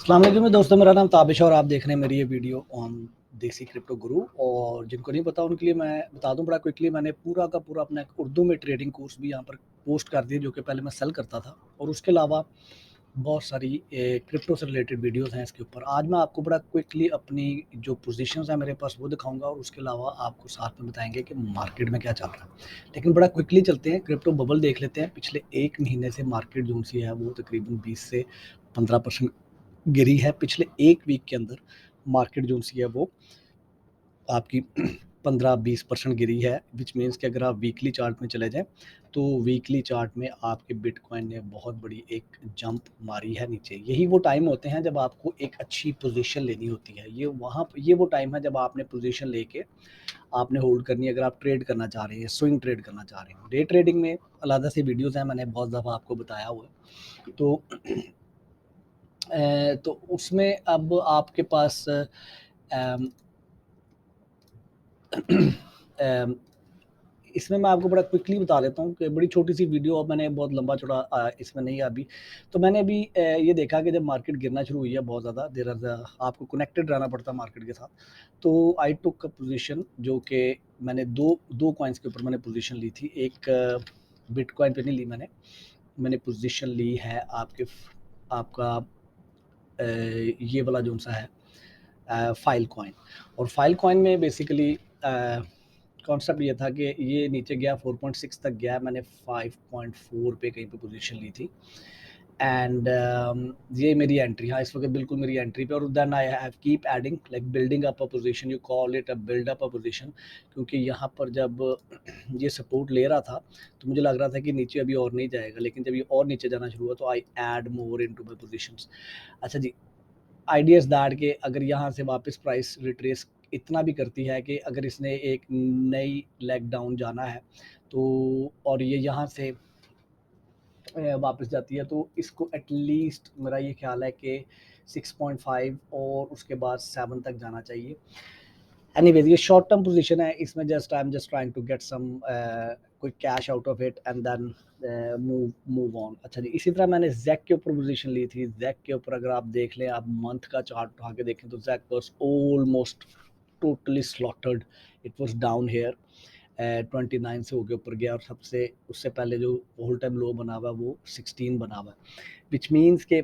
अस्सलाम वालेकुम दोस्तों, मेरा नाम ताबिश है और आप देख रहे हैं मेरी ये वीडियो ऑन देसी क्रिप्टो गुरु। और जिनको नहीं पता उनके लिए मैं बता दूं बड़ा क्विकली, मैंने पूरा का पूरा अपना एक उर्दू में ट्रेडिंग कोर्स भी यहाँ पर पोस्ट कर दिया, जो कि पहले मैं सेल करता था। और उसके अलावा बहुत सारी क्रिप्टो से रिलेटेड वीडियोस हैं इसके ऊपर। आज मैं आपको बड़ा क्विकली अपनी जो पोजीशंस हैं मेरे पास वो दिखाऊंगा, और उसके अलावा आपको साथ में बताएंगे कि मार्केट में क्या चल रहा है। लेकिन बड़ा क्विकली चलते हैं, क्रिप्टो बबल देख लेते हैं। पिछले एक महीने से मार्केट जो सी है वो तकरीबन 20 से 15% गिरी है। पिछले एक वीक के अंदर मार्केट जो सी है वो आपकी 15-20% गिरी है, विच मीन्स कि अगर आप वीकली चार्ट में चले जाएं तो वीकली चार्ट में आपके बिटकॉइन ने बहुत बड़ी एक जंप मारी है नीचे। यही वो टाइम होते हैं जब आपको एक अच्छी पोजीशन लेनी होती है। ये वो टाइम है जब आपने पोजीशन लेके आपने होल्ड करनी है, अगर आप ट्रेड करना चाह रहे हैं, स्विंग ट्रेड करना चाह रहे हैं। डे ट्रेडिंग में अलग से वीडियोज़ हैं, मैंने बहुत दफ़ा आपको बताया हुआ है। तो उसमें अब आपके पास इसमें मैं आपको बड़ा क्विकली बता देता हूँ कि बड़ी छोटी सी वीडियो, अब मैंने बहुत लंबा चौड़ा इसमें नहीं अभी। तो मैंने अभी ये देखा कि जब मार्केट गिरना शुरू हुई है बहुत ज़्यादा देर, आपको कनेक्टेड रहना पड़ता है मार्केट के साथ। तो आई टुक पोजीशन, जो कि मैंने दो दो कॉइन्स के ऊपर मैंने पोजीशन ली थी। एक बिटकॉइन पे नहीं ली मैंने पोजीशन ली है आपका ये वाला जो सा है फाइल कॉइन। और फाइल कॉइन में बेसिकली कॉन्सेप्ट ये था कि ये नीचे गया 4.6 तक गया, मैंने 5.4 पे कहीं पे पोजीशन ली थी। एंड ये मेरी एंट्री, हाँ इस वक्त बिल्कुल मेरी एंट्री पे। और then I have keep adding, like building up a position, you call it a build up a position. क्योंकि यहाँ पर जब ये सपोर्ट ले रहा था तो मुझे लग रहा था कि नीचे अभी और नहीं जाएगा, लेकिन जब ये और नीचे जाना शुरू हुआ तो I add more into my positions. अच्छा जी, आइडिया इज़ दैट कि अगर यहाँ से वापस प्राइस रिट्रेस इतना भी करती है कि अगर इसने एक नई लेग डाउन जाना है तो, और ये यहाँ से वापस जाती है, तो इसको एटलीस्ट मेरा ये ख्याल है कि 6.5 और उसके बाद 7 तक जाना चाहिए। एनीवेज ये शॉर्ट टर्म पोजीशन है, इसमें I am just trying to get some quick cash out of it and then move on. अच्छा जी, इसी तरह मैंने जैक के ऊपर पोजीशन ली थी। जैक के ऊपर अगर आप देख लें, आप मंथ का चार्ट उठा के देखें तो jack was almost totally slaughtered. It was down here 29 से होके ऊपर गया, और सबसे उससे पहले जो होल टाइम लो बना हुआ है वो 16 बना हुआ है, विच मीन्स के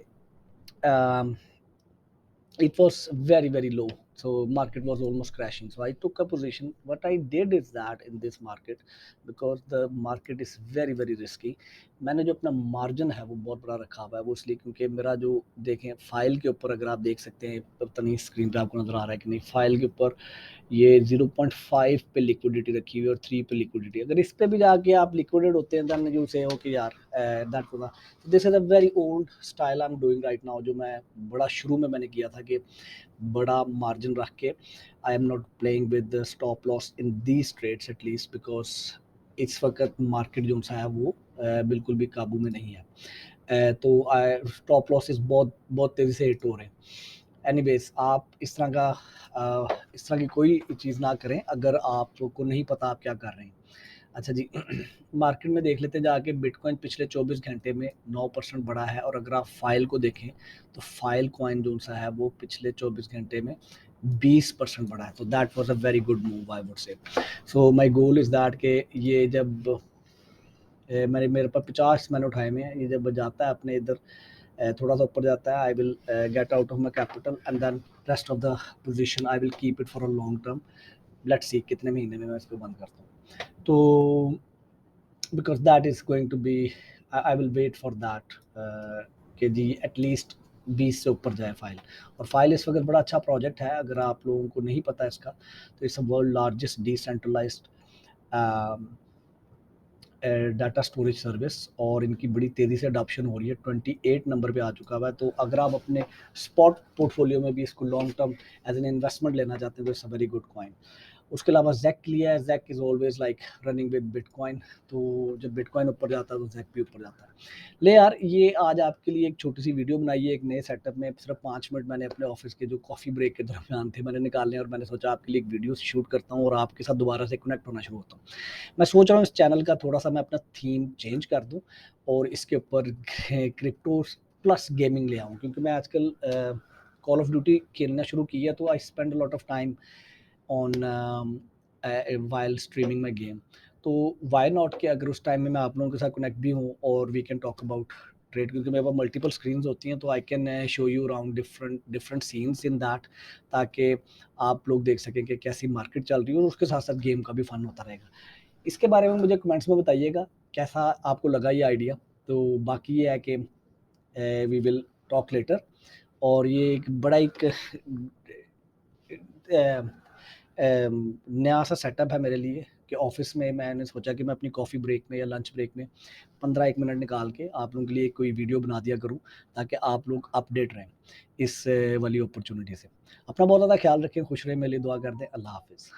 it was very very low, so market was almost crashing. So I took a position. What I did is that in this market, because the market is very very risky, मैंने जो अपना margin है वो बहुत बड़ा रखा हुआ है। वो इसलिए क्योंकि मेरा जो देखें फाइल के ऊपर, अगर आप देख सकते हैं, पता नहीं स्क्रीन पे आपको नजर आ रहा है कि नहीं, फाइल के ऊपर ये 0.5 पे लिक्विडिटी रखी हुई है और 3 पे लिक्विडिटी। अगर इस पे भी जाके आप लिक्विडेट होते हैं देन यू से ओके यार, that was this is a very old style I am doing right now, जो मैं बड़ा शुरू में मैंने किया था कि बड़ा मार्जिन रख के I am not playing with stop loss in these trades at least, because इस वक्त मार्केट जो सा है वो बिल्कुल भी काबू में नहीं है। तो स्टॉप लॉसेस बहुत बहुत तेज़ी से हिट हो रहे हैं। एनीवेज आप इस तरह की कोई चीज़ ना करें अगर आपको नहीं पता आप क्या कर रहे हैं। अच्छा जी, मार्केट में देख लेते हैं जाके, बिटकॉइन पिछले 24 घंटे में 9% बढ़ा है। और अगर आप फाइल को देखें तो फाइल कॉइन जो सा है वो पिछले 24 घंटे में 20% बढ़ा है। तो that was a very good move I would say. So my goal is that कि ये जब मेरे पास 50 मैंने उठाए हुए हैं, ये जब जाता है अपने इधर थोड़ा सा ऊपर जाता है, I will get out of my capital and then rest of the position I will keep it for a long term. Let's see कितने महीने में मैं इसको बंद करता हूँ। तो because that is going to be, I will wait for that कि जी एटलीस्ट 20 से ऊपर जाए फाइल। और फाइल इस वक्त बड़ा अच्छा प्रोजेक्ट है, अगर आप लोगों को नहीं पता इसका, तो it's a world largest decentralised data storage service, और इनकी बड़ी तेज़ी से अडॉप्शन हो रही है। 28 नंबर पे आ चुका हुआ है। तो अगर आप अपने स्पॉट पोर्टफोलियो में भी इसको long term as an investment लेना चाहते हैं तो it's a very good coin. उसके अलावा जैक लिया है, jack is always like running with bitcoin. तो जब बिटकॉइन ऊपर जाता है तो जैक भी ऊपर जाता है। ले यार, ये आज आपके लिए एक छोटी सी वीडियो बनाई है एक नए सेटअप में। सिर्फ 5 मिनट मैंने अपने ऑफिस के जो कॉफ़ी ब्रेक के दरमियान थे मैंने निकालने, और मैंने सोचा आपके लिए एक वीडियो शूट करता हूँ और आपके साथ दोबारा से कनेक्ट होना शुरू होता हूँ। मैं सोच रहा हूँ इस चैनल का थोड़ा सा मैं अपना थीम चेंज कर दूँ और इसके ऊपर क्रिप्टो प्लस गेमिंग ले आऊँ, क्योंकि मैं आजकल कॉल ऑफ ड्यूटी खेलना शुरू किया तो I spend a lot of time on while streaming my game. तो व्हाई नॉट कि अगर उस टाइम में मैं आप लोगों के साथ कनेक्ट भी हूँ और we can talk about trade, क्योंकि मेरे पास मल्टीपल स्क्रीन्स होती हैं, तो I can show you around different different scenes in that, ताकि आप लोग देख सकें कि कैसी मार्केट चल रही है और उसके साथ साथ गेम का भी फन होता रहेगा। इसके बारे में मुझे कमेंट्स में बताइएगा कैसा आपको लगा ये आइडिया। तो बाकी ये है कि वी विल टॉक लेटर। और ये एक बड़ा एक नया सा सेटअप है मेरे लिए कि ऑफिस में मैंने सोचा कि मैं अपनी कॉफ़ी ब्रेक में या लंच ब्रेक में 15-1 मिनट निकाल के आप लोगों के लिए कोई वीडियो बना दिया करूं, ताकि आप लोग अपडेट रहें इस वाली अपॉर्चुनिटी से। अपना बहुत ज़्यादा ख्याल रखें, खुश रहें, मेरे लिए दुआ कर दें। अल्लाह हाफिज़।